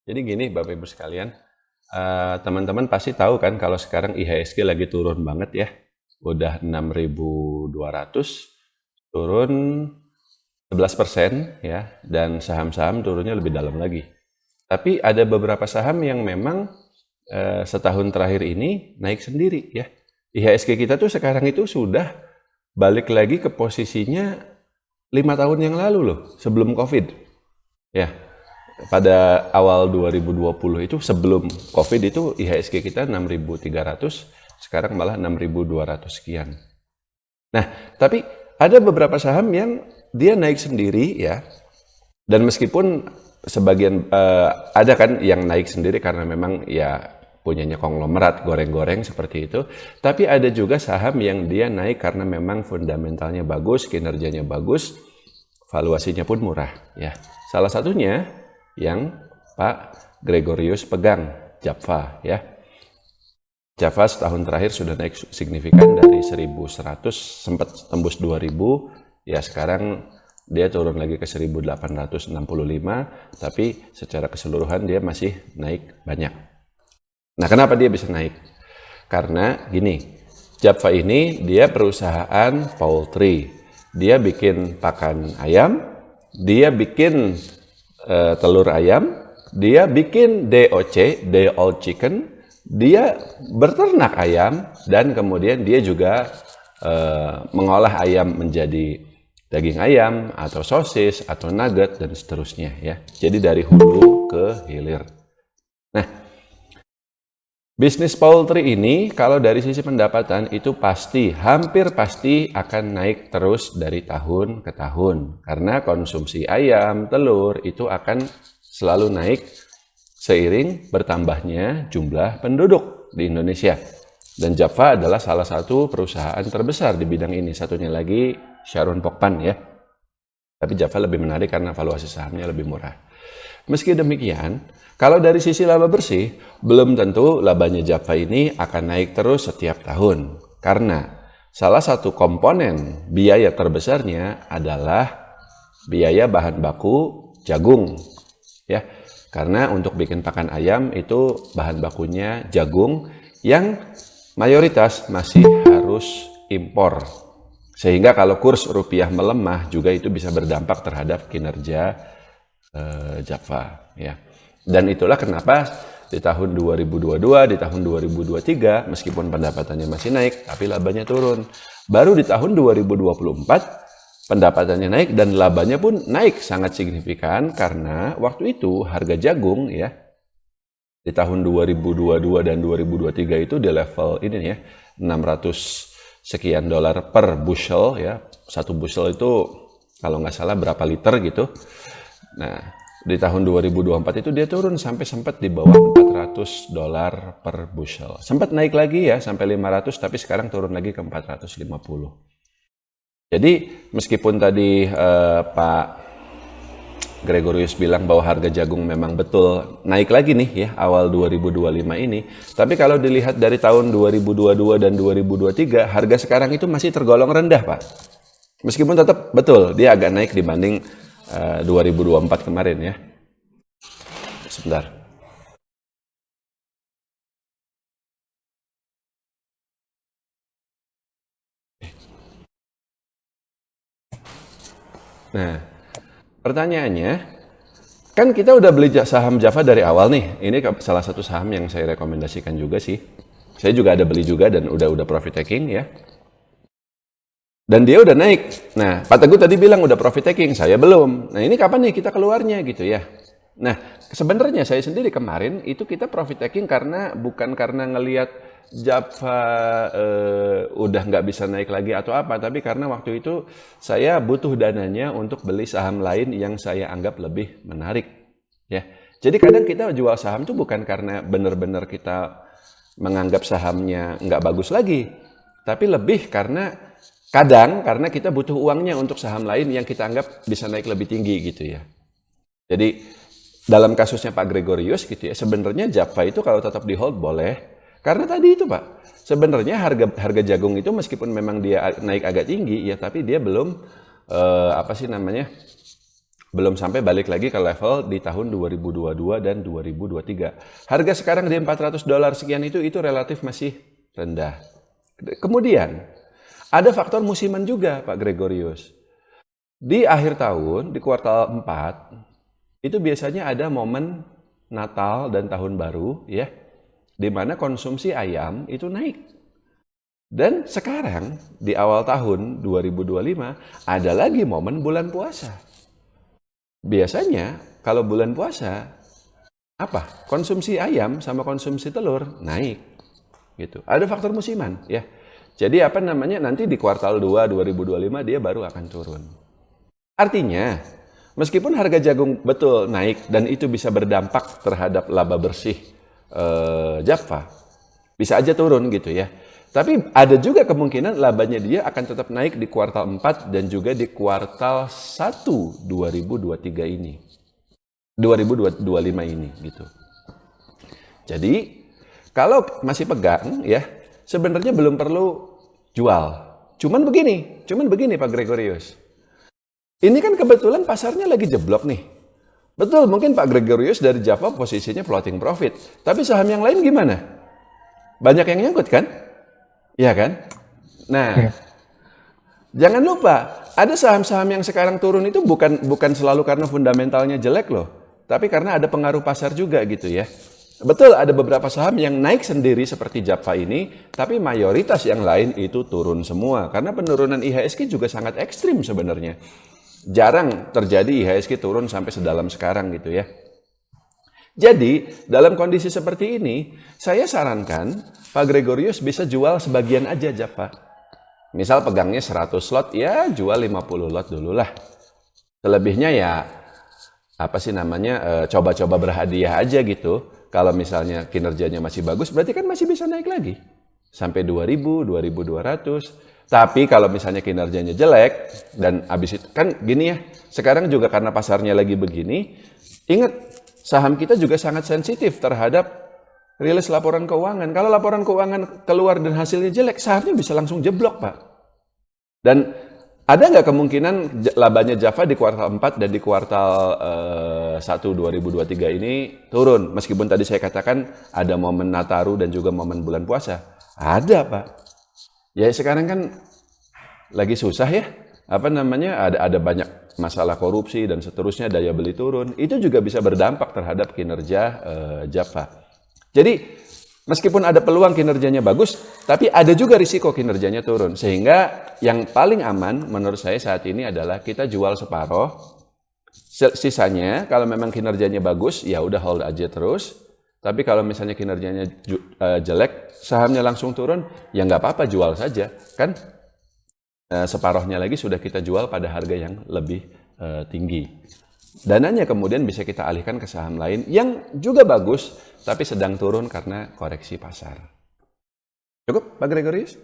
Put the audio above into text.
Jadi gini Bapak Ibu sekalian, teman-teman pasti tahu kan kalau sekarang IHSG lagi turun banget ya. Udah 6.200, turun 11% ya, dan saham-saham turunnya lebih dalam lagi. Tapi ada beberapa saham yang memang setahun terakhir ini naik sendiri ya. IHSG kita tuh sekarang itu sudah balik lagi ke posisinya 5 tahun yang lalu loh, sebelum COVID. Ya, pada awal 2020 itu sebelum COVID itu IHSG kita 6.300, sekarang malah 6.200 sekian. Nah, tapi ada beberapa saham yang dia naik sendiri ya, dan meskipun sebagian ada kan yang naik sendiri karena memang ya punyanya konglomerat goreng-goreng seperti itu, tapi ada juga saham yang dia naik karena memang fundamentalnya bagus, kinerjanya bagus, valuasinya pun murah ya. Salah satunya yang Pak Gregorius pegang, Java ya. Java setahun terakhir sudah naik signifikan dari 1.100 sempat tembus 2.000, ya sekarang dia turun lagi ke 1.865, tapi secara keseluruhan dia masih naik banyak. Nah, kenapa dia bisa naik? Karena gini, Java ini dia perusahaan poultry. Dia bikin pakan ayam, dia bikin telur ayam, dia bikin DOC, day old chicken, dia berternak ayam, dan kemudian dia juga mengolah ayam menjadi daging ayam, atau sosis, atau nugget, dan seterusnya ya. Jadi dari hulu ke hilir. Nah, bisnis poultry ini kalau dari sisi pendapatan itu pasti, hampir pasti akan naik terus dari tahun ke tahun. Karena konsumsi ayam, telur itu akan selalu naik seiring bertambahnya jumlah penduduk di Indonesia. Dan Java adalah salah satu perusahaan terbesar di bidang ini. Satunya lagi Sharon Pokpan ya. Tapi Java lebih menarik karena valuasi sahamnya lebih murah. Meski demikian, kalau dari sisi laba bersih, belum tentu labanya Java ini akan naik terus setiap tahun. Karena salah satu komponen biaya terbesarnya adalah biaya bahan baku jagung. Ya, karena untuk bikin pakan ayam itu bahan bakunya jagung yang mayoritas masih harus impor. Sehingga kalau kurs rupiah melemah juga itu bisa berdampak terhadap kinerja Java ya. Dan itulah kenapa di tahun 2022, di tahun 2023 meskipun pendapatannya masih naik tapi labanya turun. Baru di tahun 2024 pendapatannya naik dan labanya pun naik sangat signifikan karena waktu itu harga jagung ya di tahun 2022 dan 2023 itu di level ini ya 600 sekian dolar per bushel ya. Satu bushel itu kalau nggak salah berapa liter gitu. Nah, di tahun 2024 itu dia turun sampai sempat di bawah 400 dolar per bushel. Sempat naik lagi ya sampai 500, tapi sekarang turun lagi ke 450. Jadi meskipun tadi Pak Gregorius bilang bahwa harga jagung memang betul naik lagi nih ya awal 2025 ini. Tapi kalau dilihat dari tahun 2022 dan 2023, harga sekarang itu masih tergolong rendah Pak. Meskipun tetap betul dia agak naik dibanding 2024 kemarin ya. Sebentar. Nah, pertanyaannya, kan kita udah beli saham Java dari awal nih. Ini salah satu saham yang saya rekomendasikan juga sih. Saya juga ada beli juga dan udah profit taking ya. Dan dia udah naik. Nah, Pak Teguh tadi bilang udah profit taking, saya belum. Nah, ini kapan nih kita keluarnya gitu ya. Nah, sebenarnya saya sendiri kemarin itu kita profit taking karena bukan karena ngelihat Java udah nggak bisa naik lagi atau apa, tapi karena waktu itu saya butuh dananya untuk beli saham lain yang saya anggap lebih menarik. Ya, jadi kadang kita jual saham itu bukan karena benar-benar kita menganggap sahamnya nggak bagus lagi, tapi lebih karena kadang karena kita butuh uangnya untuk saham lain yang kita anggap bisa naik lebih tinggi gitu ya. Jadi dalam kasusnya Pak Gregorius gitu ya, sebenarnya Java itu kalau tetap di hold boleh. Karena tadi itu Pak, sebenarnya harga jagung itu meskipun memang dia naik agak tinggi ya, tapi dia belum apa sih namanya Belum sampai balik lagi ke level di tahun 2022 dan 2023. Harga sekarang di $400 sekian itu relatif masih rendah. Kemudian, ada faktor musiman juga, Pak Gregorius. Di akhir tahun, di kuartal 4, itu biasanya ada momen Natal dan Tahun Baru, ya, di mana konsumsi ayam itu naik. Dan sekarang, di awal tahun 2025, ada lagi momen bulan puasa. Biasanya kalau bulan puasa konsumsi ayam sama konsumsi telur naik gitu. Ada faktor musiman ya. Jadi nanti di kuartal 2 2025 dia baru akan turun. Artinya meskipun harga jagung betul naik dan itu bisa berdampak terhadap laba bersih Jaffa, bisa aja turun gitu ya. Tapi ada juga kemungkinan labanya dia akan tetap naik di kuartal 4 dan juga di kuartal 1 2023 ini. 2025 ini gitu. Jadi, kalau masih pegang ya, sebenarnya belum perlu jual. Cuman begini Pak Gregorius. Ini kan kebetulan pasarnya lagi jeblok nih. Betul, mungkin Pak Gregorius dari Jaffa posisinya floating profit. Tapi saham yang lain gimana? Banyak yang nyangkut kan? Iya kan? Nah, jangan lupa, ada saham-saham yang sekarang turun itu bukan selalu karena fundamentalnya jelek loh, tapi karena ada pengaruh pasar juga gitu ya. Betul, ada beberapa saham yang naik sendiri seperti Jaffa ini, tapi mayoritas yang lain itu turun semua. Karena penurunan IHSG juga sangat ekstrim sebenarnya. Jarang terjadi IHSG turun sampai sedalam sekarang gitu ya. Jadi, dalam kondisi seperti ini, saya sarankan Pak Gregorius bisa jual sebagian aja Jaffa. Misal pegangnya 100 lot, ya jual 50 lot dulu lah. Selebihnya ya, coba-coba berhadiah aja gitu. Kalau misalnya kinerjanya masih bagus, berarti kan masih bisa naik lagi. Sampai 2000, 2200. Tapi kalau misalnya kinerjanya jelek, dan habis itu, kan gini ya, sekarang juga karena pasarnya lagi begini, ingat, saham kita juga sangat sensitif terhadap rilis laporan keuangan. Kalau laporan keuangan keluar dan hasilnya jelek, sahamnya bisa langsung jeblok, Pak. Dan ada nggak kemungkinan labanya Jaffa di kuartal 4 dan di kuartal 1 2023 ini turun? Meskipun tadi saya katakan ada momen Nataru dan juga momen bulan puasa. Ada, Pak. Ya sekarang kan lagi susah ya. Ada banyak masalah korupsi dan seterusnya, daya beli turun, itu juga bisa berdampak terhadap kinerja Jaffa. Jadi meskipun ada peluang kinerjanya bagus, tapi ada juga risiko kinerjanya turun. Sehingga yang paling aman menurut saya saat ini adalah kita jual separuh, sisanya kalau memang kinerjanya bagus, ya udah hold aja terus. Tapi kalau misalnya kinerjanya jelek, sahamnya langsung turun, ya nggak apa-apa, jual saja, kan? Separuhnya lagi sudah kita jual pada harga yang lebih tinggi. Dananya kemudian bisa kita alihkan ke saham lain yang juga bagus, tapi sedang turun karena koreksi pasar. Cukup, Pak Gregorius?